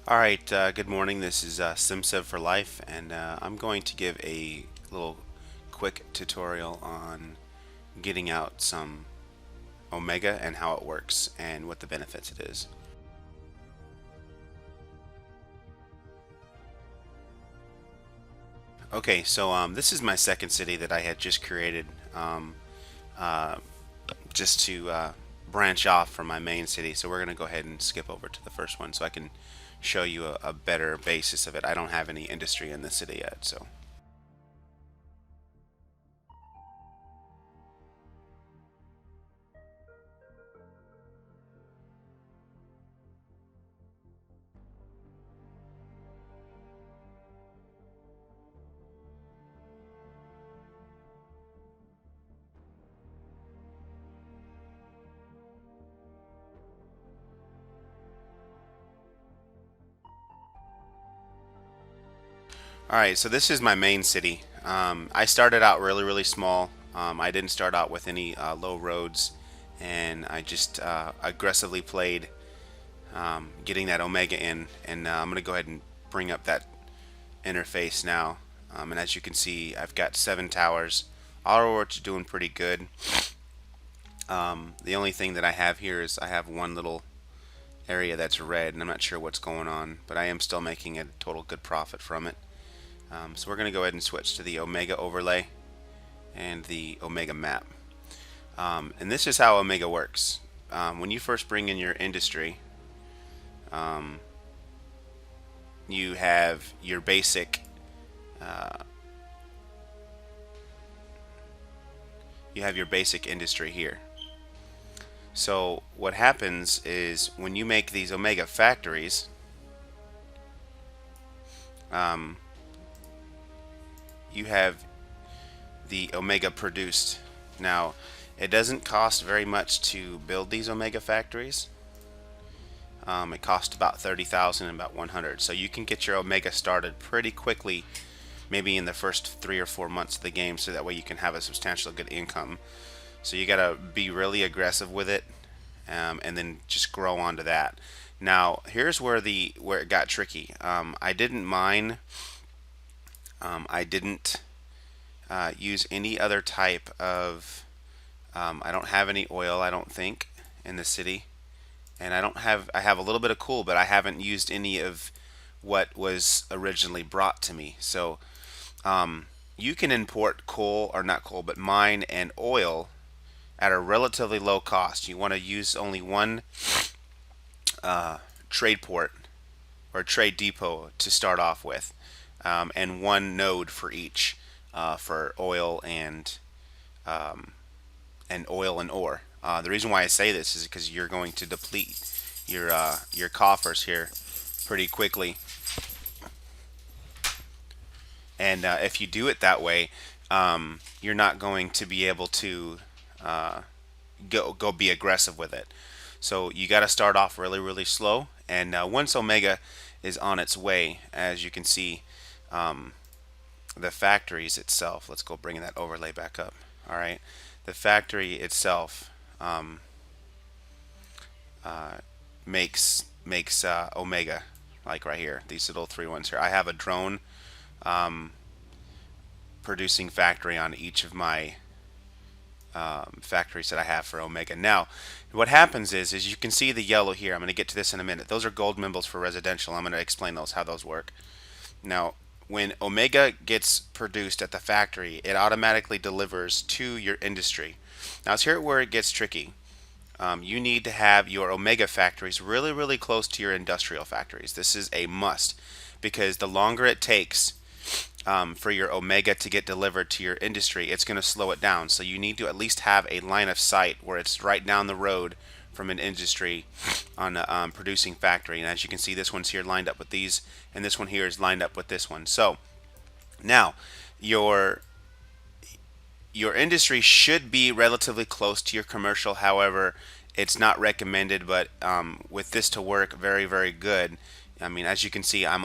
Alright, good morning. This is SimCity for Life, and I'm going to give a little quick tutorial on getting out some Omega and how it works and what the benefits it is. Okay, so this is my second city that I had just created uh, just to branch off from my main city. So we're going to go ahead and skip over to the first one so I can show you a better basis of it. I don't have any industry in the city yet, so. Alright, so this is my main city. I started out really small. I didn't start out with any low roads, and I just aggressively played getting that Omega in. And I'm going to go ahead and bring up that interface now. And as you can see, I've got 7 towers. All of which are doing pretty good. The only thing that I have here is I have one little area that's red, and I'm not sure what's going on, but I am still making a total good profit from it. So we're going to go ahead and switch to the Omega overlay and the Omega map. And this is how Omega works. When you first bring in your industry, you have your basic industry here. So what happens is when you make these Omega factories, you have the Omega produced. Now, it doesn't cost very much to build these Omega factories. It costs about 30,000 and about 100. So you can get your Omega started pretty quickly, maybe in the first 3 or 4 months of the game, so that way you can have a substantial good income. So you gotta be really aggressive with it, and then just grow onto that. Now, here's where it got tricky. I didn't mine. I didn't use any other type of. I don't have any oil, I don't think, in the city, and I have a little bit of coal, but I haven't used any of what was originally brought to me. So you can import coal, or not coal, but mine and oil at a relatively low cost. You want to use only one trade port or trade depot to start off with, and one node for each, for oil and oil and ore. The reason why I say this is because you're going to deplete your coffers here pretty quickly, and if you do it that way, you're not going to be able to go be aggressive with it. So you got to start off really slow, and once Omega is on its way, as you can see, the factories itself. Let's go bring that overlay back up. All right, the factory itself makes Omega, like right here. These little 3 ones here. I have a drone producing factory on each of my factories that I have for Omega. Now, what happens is you can see the yellow here. I'm going to get to this in a minute. Those are gold mimbles for residential. I'm going to explain how those work. Now, when Omega gets produced at the factory, it automatically delivers to your industry. Now, it's here where it gets tricky. You need to have your Omega factories really close to your industrial factories. This is a must, because the longer it takes for your Omega to get delivered to your industry, it's going to slow it down. So you need to at least have a line of sight where it's right down the road from an industry on a producing factory. And as you can see, this one's here lined up with these, and this one here is lined up with this one. So now your industry should be relatively close to your commercial. However, it's not recommended, but with this to work very good, I mean, as you can see, I'm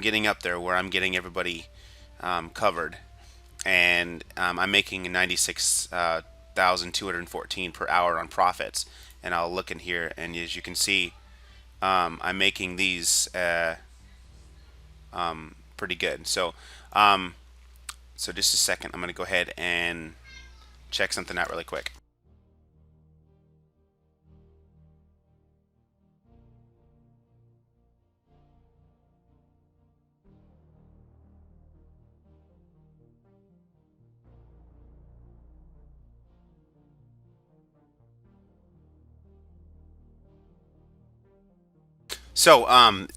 getting up there where I'm getting everybody covered, and I'm making 96,214 per hour on profits. And I'll look in here, and as you can see, I'm making these pretty good. Um, so just a second, I'm going to go ahead and check something out really quick.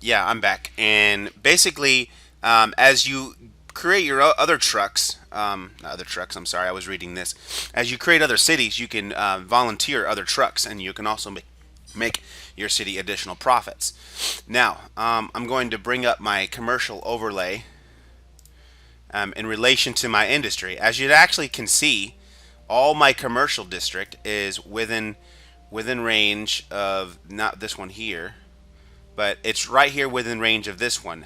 Yeah, I'm back, and basically, as you create your other trucks, not other trucks. I'm sorry, I was reading this. As you create other cities, you can volunteer other trucks, and you can also make your city additional profits. Now, I'm going to bring up my commercial overlay in relation to my industry. As you actually can see, all my commercial district is within range of not this one here, but it's right here within range of this one,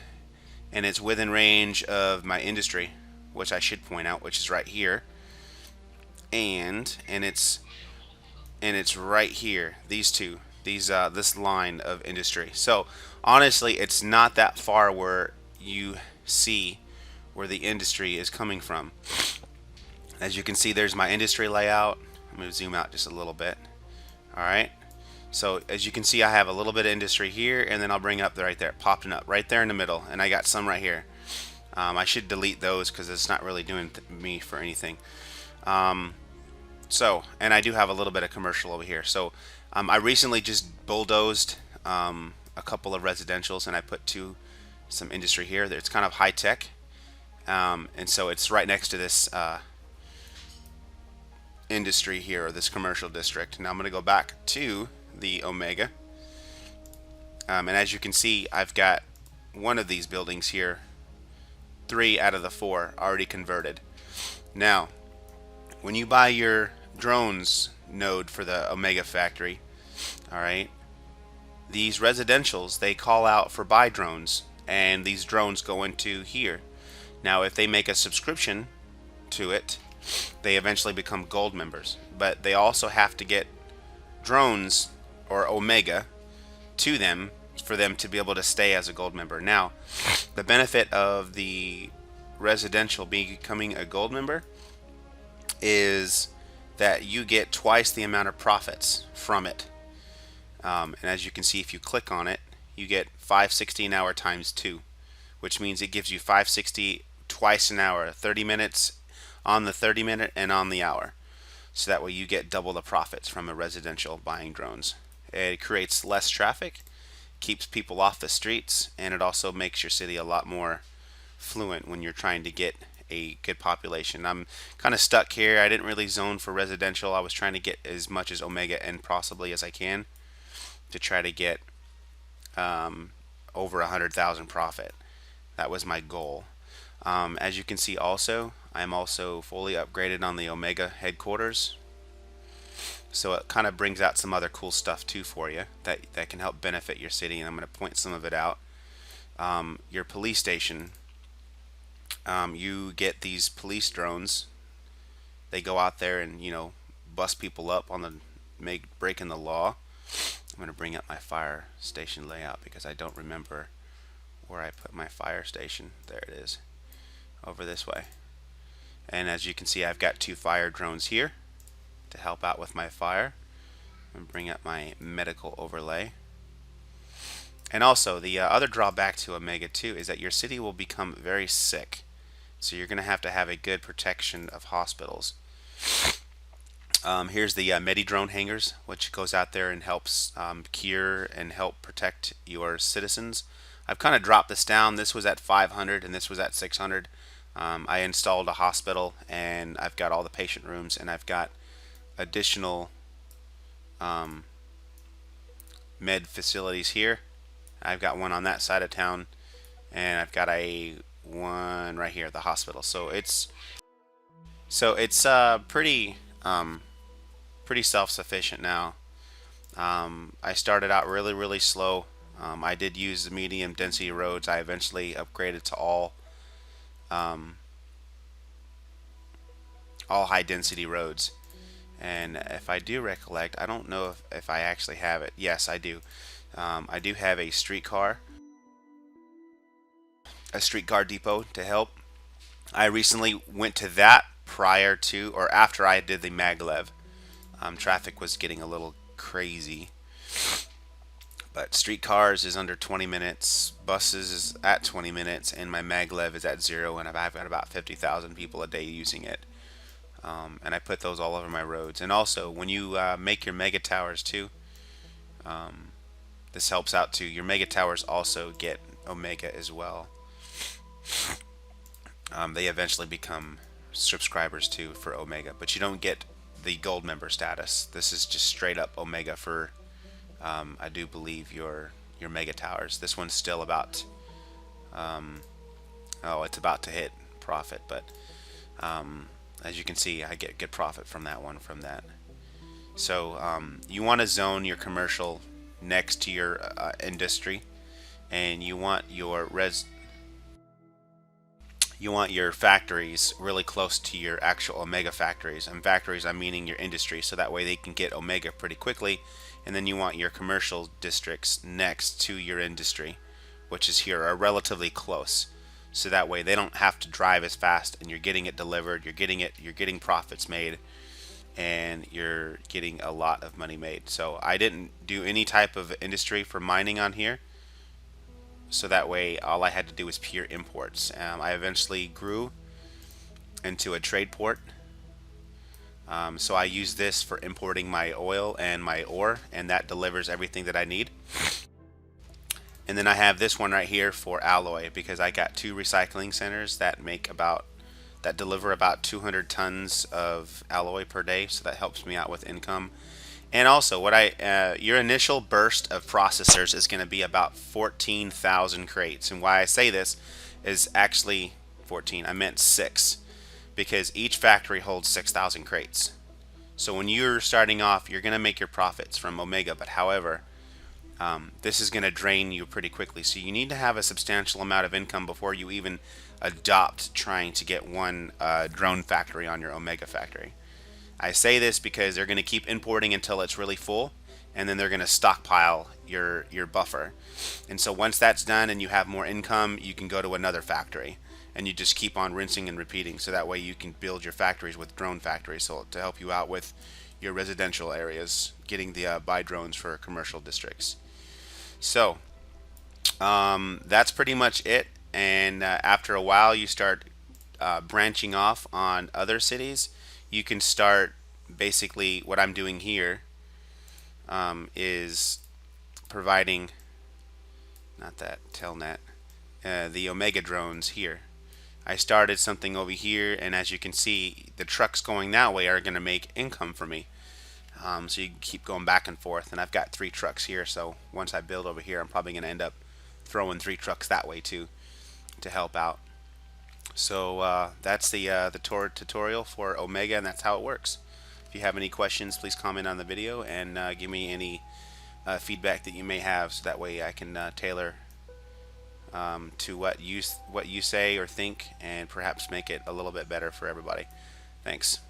and it's within range of my industry, which I should point out, which is right here, and it's right here. These two, this line of industry. So honestly, it's not that far where you see where the industry is coming from. As you can see, there's my industry layout. I'm going to zoom out just a little bit. All right. So as you can see, I have a little bit of industry here, and then I'll bring up right there, popping up right there in the middle, and I got some right here. I should delete those because it's not really doing me for anything. And I do have a little bit of commercial over here. So I recently just bulldozed a couple of residentials, and I put some industry here. It's kind of high tech, and so it's right next to this industry here, or this commercial district. Now I'm going to go back to the Omega, and as you can see, I've got one of these buildings here, 3 out of the 4 already converted. Now, when you buy your drones node for the Omega factory, all right, these residentials, they call out for buy drones, and these drones go into here. Now, if they make a subscription to it, they eventually become gold members, but they also have to get drones or Omega to them for them to be able to stay as a gold member. Now, the benefit of the residential becoming a gold member is that you get twice the amount of profits from it. And as you can see, if you click on it, you get 560 an hour times 2, which means it gives you 560 twice an hour, 30 minutes on the 30-minute and on the hour. So that way you get double the profits from a residential buying drones. It creates less traffic, keeps people off the streets, and it also makes your city a lot more fluent when you're trying to get a good population. I'm kind of stuck here. I didn't really zone for residential. I was trying to get as much as Omega and possibly as I can to try to get over 100,000 profit. That was my goal. As you can see also, I'm also fully upgraded on the Omega headquarters. So it kind of brings out some other cool stuff too for you that can help benefit your city, and I'm going to point some of it out. Your police station, you get these police drones. They go out there and bust people up on the breaking the law. I'm going to bring up my fire station layout because I don't remember where I put my fire station. There it is, over this way. And as you can see, I've got 2 fire drones here to help out with my fire. And bring up my medical overlay. And also, the other drawback to Omega 2 is that your city will become very sick. So you're going to have a good protection of hospitals. Here's the Medi-drone hangars, which goes out there and helps cure and help protect your citizens. I've kind of dropped this down. This was at 500 and this was at 600. I installed a hospital, and I've got all the patient rooms, and I've got additional med facilities here. I've got one on that side of town, and I've got one right here at the hospital. So it's pretty self-sufficient now. I started out really slow. I did use the medium density roads. I eventually upgraded to all high density roads. And if I do recollect, I don't know if I actually have it. Yes, I do. I do have a streetcar depot to help. I recently went to that prior to or after I did the maglev. Traffic was getting a little crazy, but streetcars is under 20 minutes, buses is at 20 minutes, and my maglev is at 0, and I've got about 50,000 people a day using it. And I put those all over my roads. And also, when you make your mega towers too, this helps out too. Your mega towers also get Omega as well. They eventually become subscribers too for Omega, but you don't get the gold member status. This is just straight up Omega for, I do believe, your mega towers. This one's still about, oh, it's about to hit profit, but as you can see, I get good profit from that one. So you want to zone your commercial next to your industry, and you want your factories really close to your actual Omega factories. And factories, I'm meaning your industry, so that way they can get Omega pretty quickly. And then you want your commercial districts next to your industry, which is here, are relatively close. So that way they don't have to drive as fast, and you're getting it delivered, you're getting profits made, and you're getting a lot of money made. So I didn't do any type of industry for mining on here. So that way all I had to do was pure imports. I eventually grew into a trade port. So I use this for importing my oil and my ore, and that delivers everything that I need. And then I have this one right here for alloy, because I got 2 recycling centers that deliver about 200 tons of alloy per day, so that helps me out with income. And also, your initial burst of processors is going to be about 14,000 crates. And why I say this is actually 14. I meant 6, because each factory holds 6,000 crates. So when you're starting off, you're going to make your profits from Omega. But however, this is going to drain you pretty quickly. So you need to have a substantial amount of income before you even adopt trying to get one drone factory on your Omega factory. I say this because they're going to keep importing until it's really full, and then they're going to stockpile your buffer. And so once that's done and you have more income, you can go to another factory, and you just keep on rinsing and repeating. So that way you can build your factories with drone factories, so to help you out with your residential areas, getting the buy drones for commercial districts. So that's pretty much it. And after a while, you start branching off on other cities. You can start, basically what I'm doing here is providing, not that telnet, the Omega drones here. I started something over here, and as you can see, the trucks going that way are going to make income for me. So you can keep going back and forth, and I've got 3 trucks here, so once I build over here, I'm probably going to end up throwing 3 trucks that way too to help out. So that's the tutorial for Omega, and that's how it works. If you have any questions, please comment on the video and give me any feedback that you may have, so that way I can tailor to what you say or think, and perhaps make it a little bit better for everybody. Thanks.